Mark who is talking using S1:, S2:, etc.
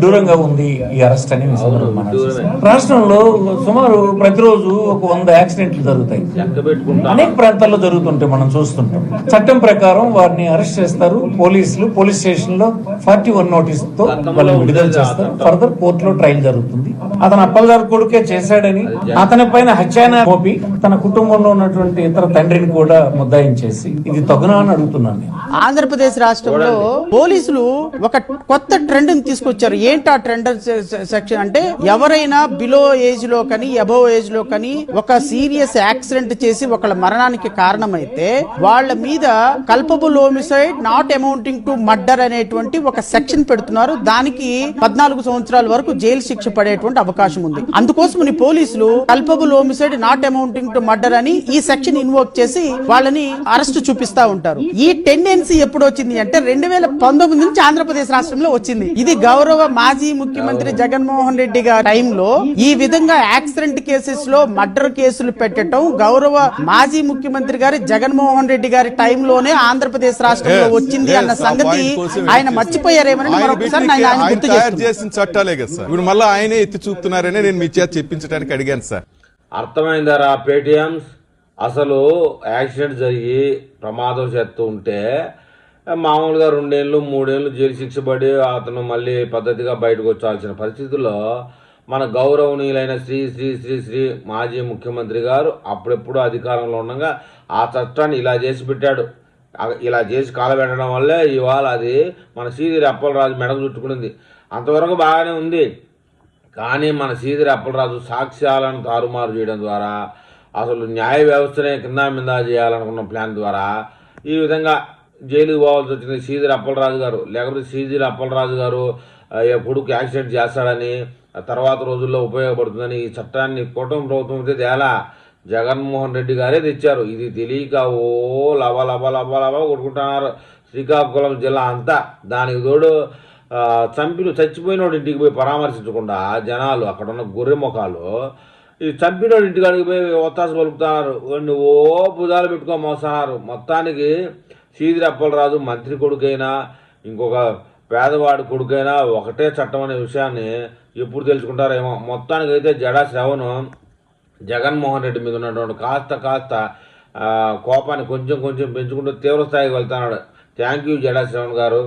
S1: విడ్డూరంగా ఉంది ఈ అరెస్ట్ అని రాష్ట్రంలో సుమారు ప్రతిరోజు ఒక 100 యాక్సిడెంట్లు జరుగుతాయి, అనేక ప్రాంతాల్లో జరుగుతుంటాయి, మనం చూస్తుంటాం. చట్టం ప్రకారం వారిని అరెస్ట్ చేస్తారు పోలీసులు, పోలీస్ స్టేషన్ లో 41 నోటీస్ తో వాళ్ళని విడుదల చేస్తారు. ఫర్దర్ కోర్టులో ట్రయల్ జరుగుతుంది. అతను అప్పలదారు కొడుకే చేశాడని అతని పైన హత్యాన మోపి తన కుటుంబంలో ఉన్నటువంటి ఇతర తండ్రిని కూడా ముద్దాయించేసి ఇది తగునా అని అడుగుతున్నాను.
S2: ఆంధ్రప్రదేశ్ రాష్ట్రంలో పోలీసులు ఒక కొత్త ట్రెండ్ తీసుకొచ్చారు. ఏంటి ఆ ట్రెండ్ సెక్షన్ అంటే, ఎవరైనా బిలో ఏజ్ లో కానీ అబోవ్ ఏజ్ లో కానీ ఒక సీరియస్ యాక్సిడెంట్ చేసి ఒకళ్ళ మరణానికి కారణమైతే వాళ్ళ మీద culpable homicide not amounting to murder అనేటువంటి ఒక సెక్షన్ పెడుతున్నారు. దానికి 14 సంవత్సరాల వరకు జైలు శిక్ష పడేటువంటి అవకాశం ఉంది. అందుకోసం పోలీసులు culpable homicide not amounting to murder అని ఈ సెక్షన్ ఇన్వోక్ చేసి వాళ్ళని అరెస్ట్ చూపిస్తా ఉంటారు. ఈ టెండెన్సీ ఎప్పుడు వచ్చింది అంటే 2019 నుంచి ఆంధ్రప్రదేశ్ రాష్ట్రంలో వచ్చింది. ఇది గౌరవ మాజీ ముఖ్యమంత్రి జగన్మోహన్ రెడ్డి గారి టైంలో ఈ విధంగా యాక్సిడెంట్ కేసెస్ లో మర్డర్ కేసులు పెట్టడం గౌరవ మాజీ ముఖ్యమంత్రి గారి జగన్మోహన్ రెడ్డి గారి టైంలోనే ఆంధ్రప్రదేశ్ రాష్ట్రంలో వచ్చింది అన్న సంగతి ఆయన మర్చిపోయారేమని మరొకసారి ఆయన గుర్తు
S3: చేసిన చట్టాలే కదా సార్, ఇప్పుడు మళ్ళీ ఆయనే ఎత్తి చూపుతున్నారని నేను మీ చేత చెప్పించడానికి అడిగాను సార్.
S4: అర్థమైందారా పేటిఎంస్? అసలు యాక్సిడెంట్ జరిగి ప్రమాదం చేస్తూ ఉంటే మామూలుగా 2 ఏళ్ళు 3 ఏళ్ళు జైలు శిక్ష పడి అతను మళ్ళీ పద్ధతిగా బయటకు వచ్చాల్సిన పరిస్థితుల్లో మన గౌరవనీయులైన శ్రీ శ్రీ శ్రీ శ్రీ మాజీ ముఖ్యమంత్రి గారు అప్పుడెప్పుడు అధికారంలో ఉండగా ఆ చట్టాన్ని ఇలా చేసి పెట్టాడు. ఇలా చేసి కాలబెట్టడం వల్లే ఇవాళ అది మన సీదిరి అప్పలరాజు మెడకు చుట్టుకునింది. అంతవరకు బాగానే ఉంది. కానీ మన సీదిరి అప్పలరాజు సాక్ష్యాలను తారుమారు చేయడం ద్వారా, అసలు న్యాయ వ్యవస్థనే కింద మీద చేయాలనుకున్న ప్లాన్ ద్వారా ఈ విధంగా జైలుకు పోవాల్సి వచ్చింది సీదిరి అప్పలరాజు గారు. లేకపోతే సీదిరి అప్పలరాజు గారు కొడుకు యాక్సిడెంట్ చేస్తాడని తర్వాత రోజుల్లో ఉపయోగపడుతుందని ఈ చట్టాన్ని కూటమి ప్రభుత్వం అయితే తేలా, జగన్మోహన్ రెడ్డి గారే తెచ్చారు. ఇది తెలియక ఓ లవ లవ లవ లవ కొట్టుకుంటున్నారు శ్రీకాకుళం జిల్లా అంతా. దానికి తోడు చచ్చిపోయినోడు ఇంటికి పోయి పరామర్శించకుండా జనాలు అక్కడ ఉన్న గొర్రె ముఖాలు ఈ చంపినోడు ఇంటికాడికి పోయి ఒత్తాస పలుకుతున్నారు, ఓ భుజాలు పెట్టుకొని మోస్తున్నారు. మొత్తానికి సీదిరి అప్పలరాజు మంత్రి కొడుకైనా ఇంకొక పేదవాడి కొడుకైనా ఒకటే చట్టం అనే విషయాన్ని ఎప్పుడు తెలుసుకుంటారేమో. మొత్తానికైతే జడా శ్రవణం జగన్మోహన్ రెడ్డి మీద ఉన్నటువంటి కాస్త కోపాన్ని కొంచెం పెంచుకుంటూ తీవ్ర స్థాయికి వెళ్తున్నాడు. థ్యాంక్ యూ జడా శ్రవణ్ గారు.